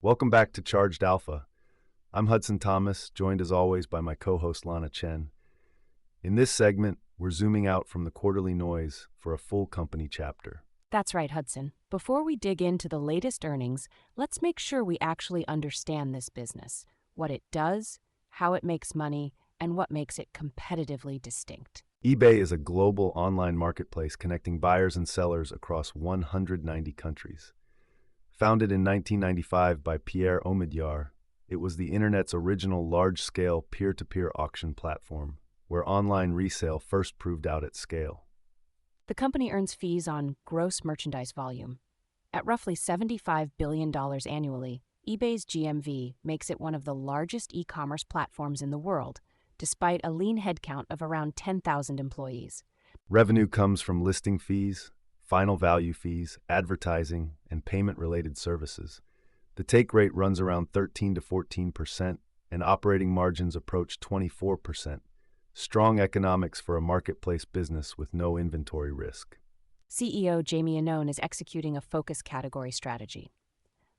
Welcome back to Charged Alpha. I'm Hudson Thomas, joined as always by my co-host Lana Chen. In this segment, we're zooming out from the quarterly noise for a full company chapter. That's right, Hudson. Before we dig into the latest earnings, let's make sure we actually understand this business, what it does, how it makes money, and what makes it competitively distinct. eBay is a global online marketplace connecting buyers and sellers across 190 countries. Founded in 1995 by Pierre Omidyar, it was the internet's original large-scale peer-to-peer auction platform, where online resale first proved out at scale. The company earns fees on gross merchandise volume. At roughly $75 billion annually, eBay's GMV makes it one of the largest e-commerce platforms in the world, despite a lean headcount of around 10,000 employees. Revenue comes from listing fees, final value fees, advertising, and payment-related services. The take rate runs around 13 to 14%, and operating margins approach 24%. Strong economics for a marketplace business with no inventory risk. CEO Jamie Iannone is executing a focus category strategy.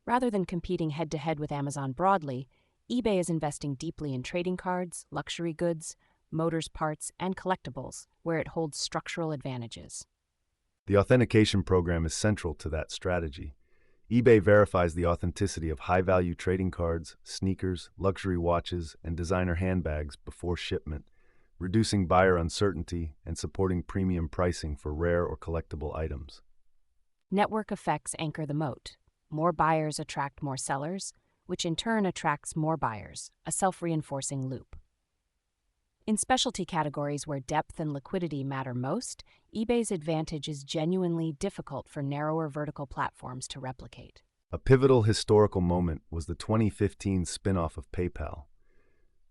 Rather than competing head-to-head with Amazon broadly, eBay is investing deeply in trading cards, luxury goods, motors parts, and collectibles, where it holds structural advantages. The authentication program is central to that strategy. eBay verifies the authenticity of high-value trading cards, sneakers, luxury watches, and designer handbags before shipment, reducing buyer uncertainty and supporting premium pricing for rare or collectible items. Network effects anchor the moat. More buyers attract more sellers, which in turn attracts more buyers, a self-reinforcing loop. In specialty categories where depth and liquidity matter most, eBay's advantage is genuinely difficult for narrower vertical platforms to replicate. A pivotal historical moment was the 2015 spin-off of PayPal.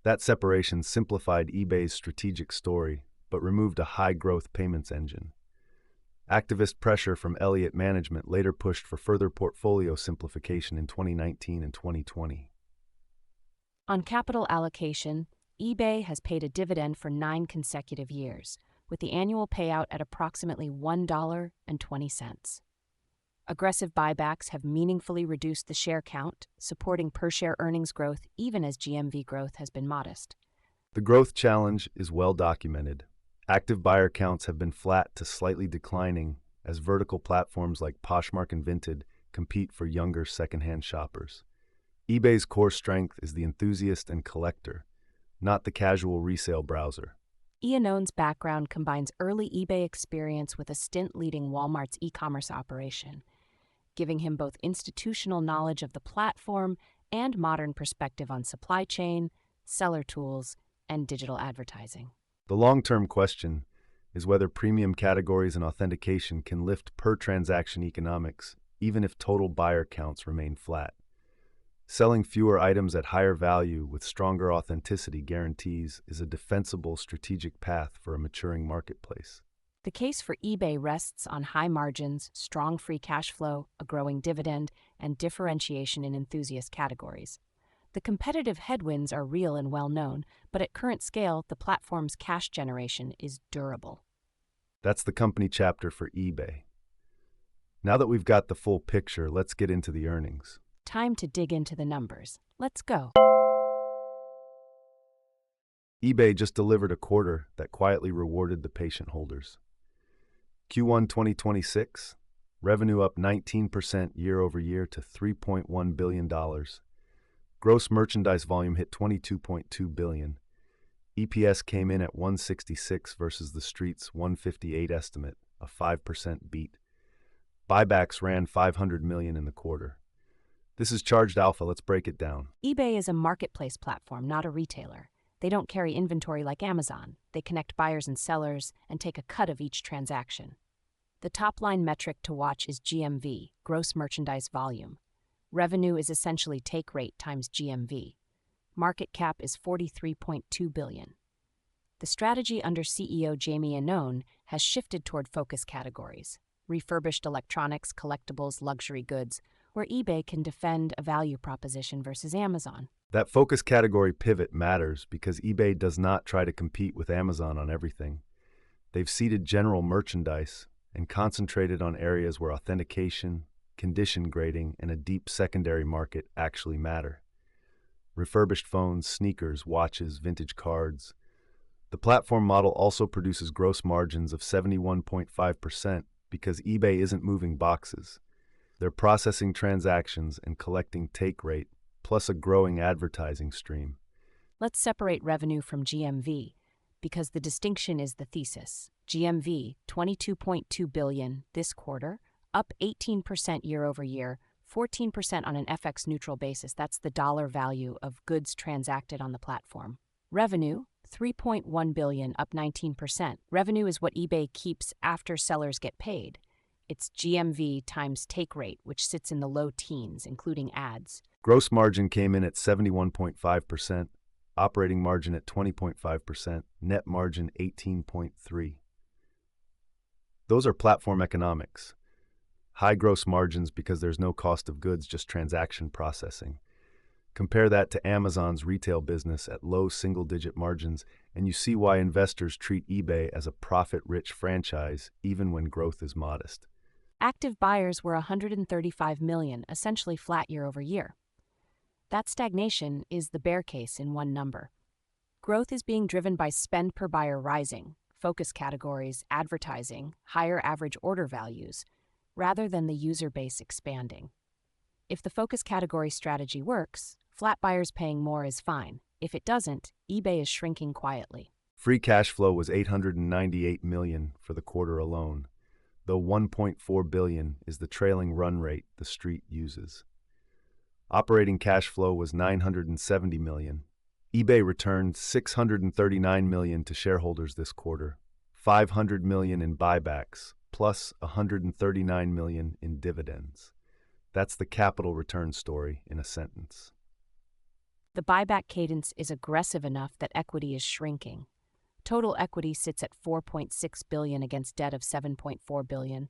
That separation simplified eBay's strategic story, but removed a high-growth payments engine. Activist pressure from Elliott management later pushed for further portfolio simplification in 2019 and 2020. On capital allocation, eBay has paid a dividend for 9 consecutive years, with the annual payout at approximately $1.20. Aggressive buybacks have meaningfully reduced the share count, supporting per-share earnings growth even as GMV growth has been modest. The growth challenge is well documented. Active buyer counts have been flat to slightly declining as vertical platforms like Poshmark and Vinted compete for younger secondhand shoppers. eBay's core strength is the enthusiast and collector, not the casual resale browser. Iannone's background combines early eBay experience with a stint leading Walmart's e-commerce operation, giving him both institutional knowledge of the platform and modern perspective on supply chain, seller tools, and digital advertising. The long-term question is whether premium categories and authentication can lift per-transaction economics, even if total buyer counts remain flat. Selling fewer items at higher value with stronger authenticity guarantees is a defensible strategic path for a maturing marketplace. The case for eBay rests on high margins, strong free cash flow, a growing dividend, and differentiation in enthusiast categories. The competitive headwinds are real and well-known, but at current scale, the platform's cash generation is durable. That's the company chapter for eBay. Now that we've got the full picture, let's get into the earnings. Time to dig into the numbers. Let's go. eBay just delivered a quarter that quietly rewarded the patient holders. Q1 2026, revenue up 19% year over year to $3.1 billion. Gross merchandise volume hit $22.2 billion. EPS came in at $1.66 versus the street's $1.58 estimate, a 5% beat. Buybacks ran $500 million in the quarter. This is Charged Alpha. Let's break it down. eBay is a marketplace platform, not a retailer. They don't carry inventory like Amazon. They connect buyers and sellers and take a cut of each transaction. The top-line metric to watch is GMV, gross merchandise volume. Revenue is essentially take rate times GMV. Market cap is $43.2 billion. The strategy under CEO Jamie Iannone has shifted toward focus categories: refurbished electronics, collectibles, luxury goods, where eBay can defend a value proposition versus Amazon. That focus category pivot matters because eBay does not try to compete with Amazon on everything. They've seeded general merchandise and concentrated on areas where authentication, condition grading, and a deep secondary market actually matter. Refurbished phones, sneakers, watches, vintage cards. The platform model also produces gross margins of 71.5% because eBay isn't moving boxes. They're processing transactions and collecting take rate, plus a growing advertising stream. Let's separate revenue from GMV, because the distinction is the thesis. GMV, $22.2 billion this quarter, up 18% year over year, 14% on an FX-neutral basis. That's the dollar value of goods transacted on the platform. Revenue, $3.1 billion, up 19%. Revenue is what eBay keeps after sellers get paid. It's GMV times take rate, which sits in the low teens, including ads. Gross margin came in at 71.5%, operating margin at 20.5%, net margin 18.3%. Those are platform economics. High gross margins because there's no cost of goods, just transaction processing. Compare that to Amazon's retail business at low single-digit margins, and you see why investors treat eBay as a profit-rich franchise even when growth is modest. Active buyers were 135 million, essentially flat year over year. That stagnation is the bear case in one number. Growth is being driven by spend per buyer rising, focus categories, advertising, higher average order values, rather than the user base expanding. If the focus category strategy works, flat buyers paying more is fine. If it doesn't, eBay is shrinking quietly. Free cash flow was $898 million for the quarter alone, though $1.4 billion is the trailing run rate the street uses. Operating cash flow was $970 million. eBay returned $639 million to shareholders this quarter, $500 million in buybacks, plus $139 million in dividends. That's the capital return story in a sentence. The buyback cadence is aggressive enough that equity is shrinking. Total equity sits at $4.6 billion against debt of $7.4 billion.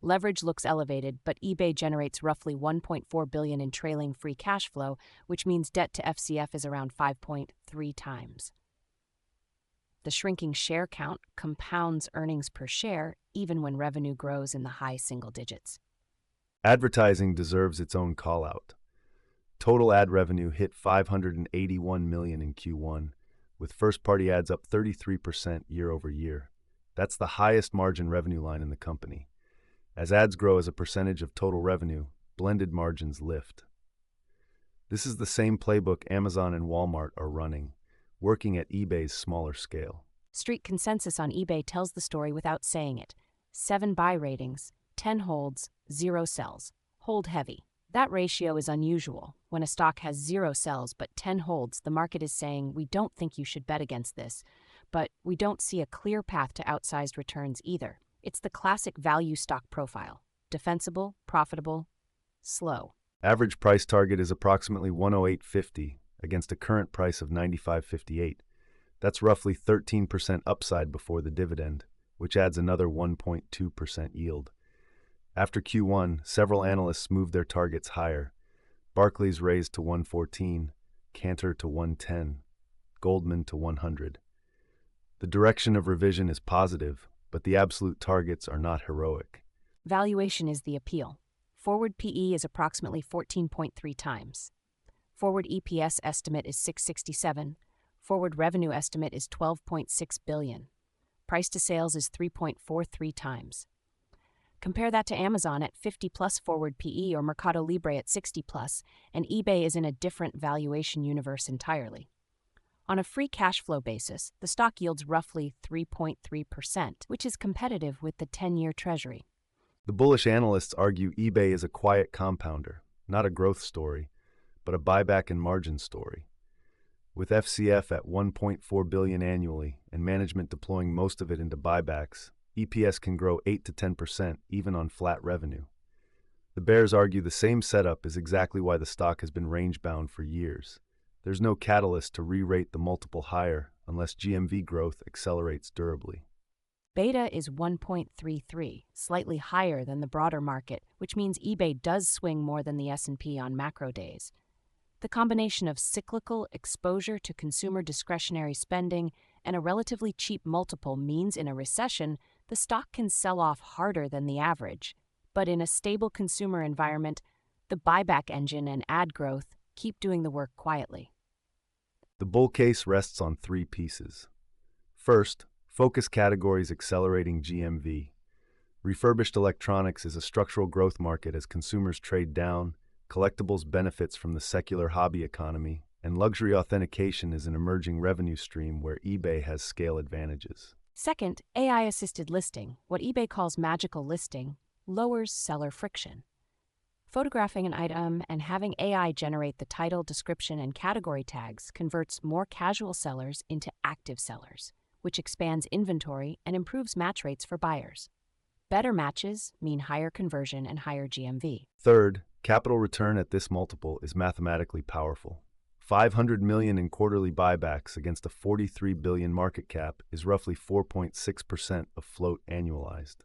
Leverage looks elevated, but eBay generates roughly $1.4 billion in trailing free cash flow, which means debt to FCF is around 5.3 times. The shrinking share count compounds earnings per share even when revenue grows in the high single digits. Advertising deserves its own call-out. Total ad revenue hit $581 million in Q1, with first-party ads up 33% year over year. That's the highest margin revenue line in the company. As ads grow as a percentage of total revenue, blended margins lift. This is the same playbook Amazon and Walmart are running, working at eBay's smaller scale. Street consensus on eBay tells the story without saying it. 7 buy ratings, 10 holds, 0 sells. Hold heavy. That ratio is unusual. When a stock has 0 sells but 10 holds, the market is saying, we don't think you should bet against this, but we don't see a clear path to outsized returns either. It's the classic value stock profile. Defensible, profitable, slow. Average price target is approximately $108.50 against a current price of $95.58. That's roughly 13% upside before the dividend, which adds another 1.2% yield. After Q1, several analysts moved their targets higher. Barclays raised to 114, Cantor to 110, Goldman to 100. The direction of revision is positive, but the absolute targets are not heroic. Valuation is the appeal. Forward PE is approximately 14.3 times. Forward EPS estimate is 667. Forward revenue estimate is $12.6 billion. Price to sales is 3.43 times. Compare that to Amazon at 50-plus forward PE or Mercado Libre at 60-plus, and eBay is in a different valuation universe entirely. On a free cash flow basis, the stock yields roughly 3.3%, which is competitive with the 10-year Treasury. The bullish analysts argue eBay is a quiet compounder, not a growth story, but a buyback and margin story. With FCF at $1.4 billion annually and management deploying most of it into buybacks, EPS can grow 8 to 10% even on flat revenue. The bears argue the same setup is exactly why the stock has been range-bound for years. There's no catalyst to re-rate the multiple higher unless GMV growth accelerates durably. Beta is 1.33, slightly higher than the broader market, which means eBay does swing more than the S&P on macro days. The combination of cyclical exposure to consumer discretionary spending and a relatively cheap multiple means in a recession, the stock can sell off harder than the average. But in a stable consumer environment, the buyback engine and ad growth keep doing the work quietly. The bull case rests on three pieces. First, focus categories accelerating GMV. Refurbished electronics is a structural growth market as consumers trade down, collectibles benefits from the secular hobby economy, and luxury authentication is an emerging revenue stream where eBay has scale advantages. Second, AI-assisted listing, what eBay calls magical listing, lowers seller friction. Photographing an item and having AI generate the title, description, and category tags converts more casual sellers into active sellers, which expands inventory and improves match rates for buyers. Better matches mean higher conversion and higher GMV. Third, capital return at this multiple is mathematically powerful. 500 million in quarterly buybacks against a 43 billion market cap is roughly 4.6% of float annualized.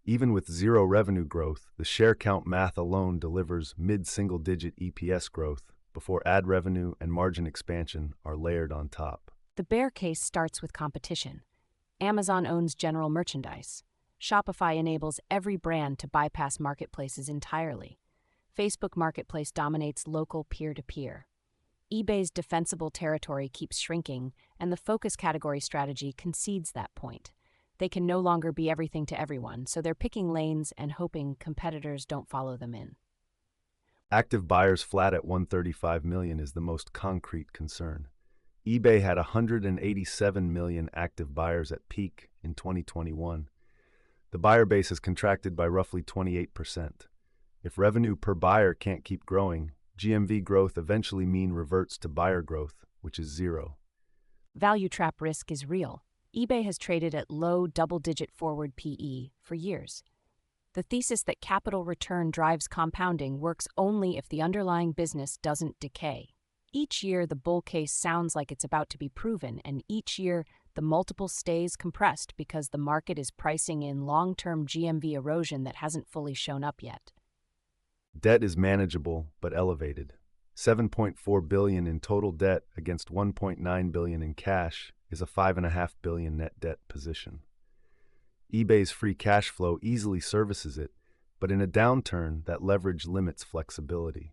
Even with zero revenue growth, the share count math alone delivers mid-single-digit EPS growth before ad revenue and margin expansion are layered on top. The bear case starts with competition. Amazon owns general merchandise. Shopify enables every brand to bypass marketplaces entirely. Facebook Marketplace dominates local peer-to-peer. eBay's defensible territory keeps shrinking, and the focus category strategy concedes that point. They can no longer be everything to everyone, so they're picking lanes and hoping competitors don't follow them in. Active buyers flat at 135 million is the most concrete concern. eBay had 187 million active buyers at peak in 2021. The buyer base has contracted by roughly 28%. If revenue per buyer can't keep growing, GMV growth eventually reverts to buyer growth, which is zero. Value trap risk is real. eBay has traded at low double-digit forward PE for years. The thesis that capital return drives compounding works only if the underlying business doesn't decay. Each year, the bull case sounds like it's about to be proven, and each year, the multiple stays compressed because the market is pricing in long-term GMV erosion that hasn't fully shown up yet. Debt is manageable but elevated. 7.4 billion in total debt against 1.9 billion in cash is a 5.5 billion net debt position. eBay's free cash flow easily services it, but in a downturn, that leverage limits flexibility.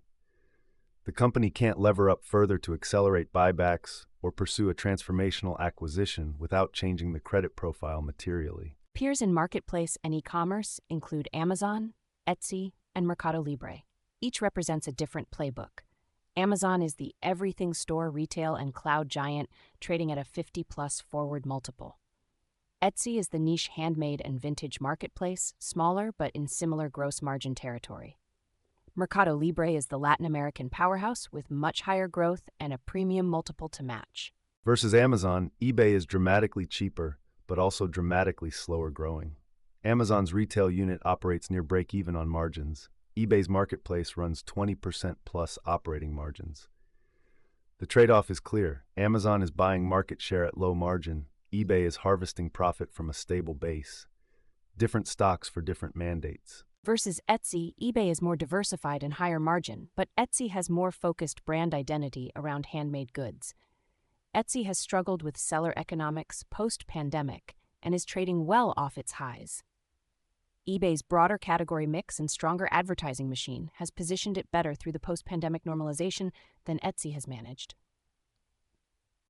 The company can't lever up further to accelerate buybacks or pursue a transformational acquisition without changing the credit profile materially. Peers in marketplace and e-commerce include Amazon, Etsy, and Mercado Libre. Each represents a different playbook. Amazon is the everything store, retail, and cloud giant, trading at a 50-plus forward multiple. Etsy is the niche handmade and vintage marketplace, smaller but in similar gross margin territory. Mercado Libre is the Latin American powerhouse with much higher growth and a premium multiple to match. Versus Amazon, eBay is dramatically cheaper, but also dramatically slower growing. Amazon's retail unit operates near break-even on margins. eBay's marketplace runs 20% plus operating margins. The trade-off is clear. Amazon is buying market share at low margin. eBay is harvesting profit from a stable base. Different stocks for different mandates. Versus Etsy, eBay is more diversified and higher margin, but Etsy has more focused brand identity around handmade goods. Etsy has struggled with seller economics post-pandemic and is trading well off its highs. eBay's broader category mix and stronger advertising machine has positioned it better through the post-pandemic normalization than Etsy has managed.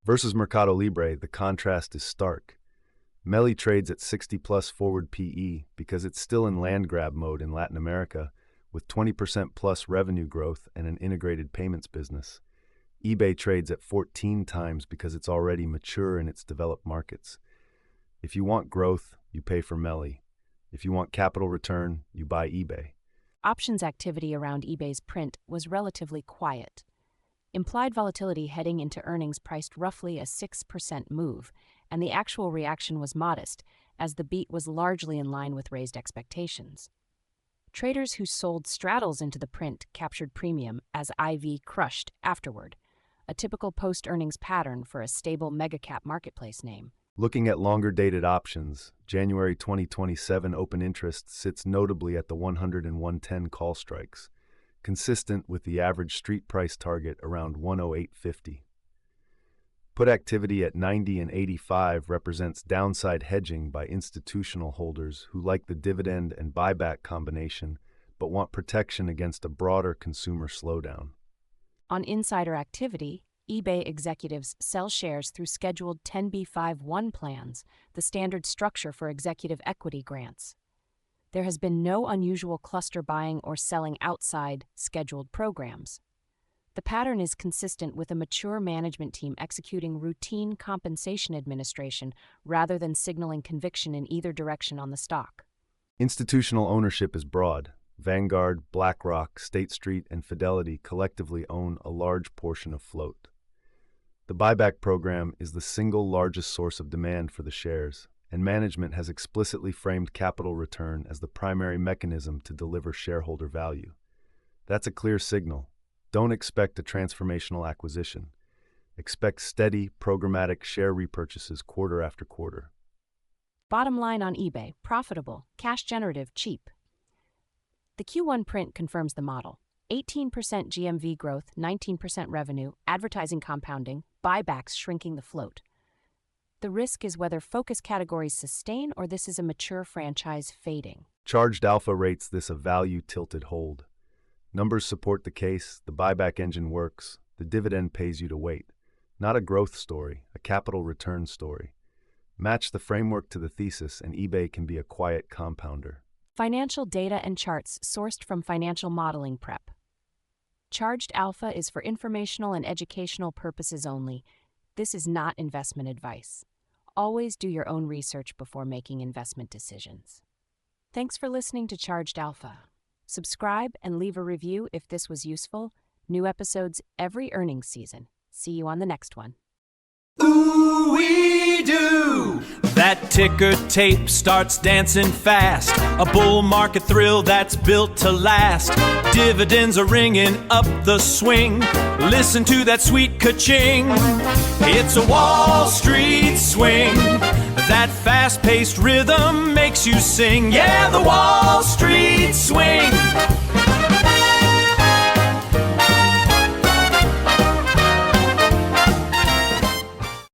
Versus Mercado Libre, the contrast is stark. Meli trades at 60-plus forward PE because it's still in land grab mode in Latin America, with 20% plus revenue growth and an integrated payments business. eBay trades at 14 times because it's already mature in its developed markets. If you want growth, you pay for Meli. If you want capital return, you buy eBay. Options activity around eBay's print was relatively quiet. Implied volatility heading into earnings priced roughly a 6% move, and the actual reaction was modest, as the beat was largely in line with raised expectations. Traders who sold straddles into the print captured premium as IV crushed afterward, a typical post-earnings pattern for a stable mega-cap marketplace name. Looking at longer-dated options, January 2027 open interest sits notably at the 100 and 110 call strikes, consistent with the average street price target around 108.50. Put activity at 90 and 85 represents downside hedging by institutional holders who like the dividend and buyback combination but want protection against a broader consumer slowdown. On insider activity, eBay executives sell shares through scheduled 10b5-1 plans, the standard structure for executive equity grants. There has been no unusual cluster buying or selling outside scheduled programs. The pattern is consistent with a mature management team executing routine compensation administration rather than signaling conviction in either direction on the stock. Institutional ownership is broad. Vanguard, BlackRock, State Street, and Fidelity collectively own a large portion of float. The buyback program is the single largest source of demand for the shares, and management has explicitly framed capital return as the primary mechanism to deliver shareholder value. That's a clear signal. Don't expect a transformational acquisition. Expect steady, programmatic share repurchases quarter after quarter. Bottom line on eBay: profitable, cash generative, cheap. The Q1 print confirms the model. 18% GMV growth, 19% revenue, advertising compounding, buybacks shrinking the float. The risk is whether focus categories sustain or this is a mature franchise fading. Charged Alpha rates this a value-tilted hold. Numbers support the case, the buyback engine works, the dividend pays you to wait. Not a growth story, a capital return story. Match the framework to the thesis and eBay can be a quiet compounder. Financial data and charts sourced from Financial Modeling Prep. Charged Alpha is for informational and educational purposes only. This is not investment advice. Always do your own research before making investment decisions. Thanks for listening to Charged Alpha. Subscribe and leave a review if this was useful. New episodes every earnings season. See you on the next one. Ooh-wee-doo! That ticker tape starts dancing fast. A bull market thrill that's built to last. Dividends are ringing up the swing. Listen to that sweet ka-ching. It's a Wall Street swing. That fast-paced rhythm makes you sing. Yeah, the Wall Street swing.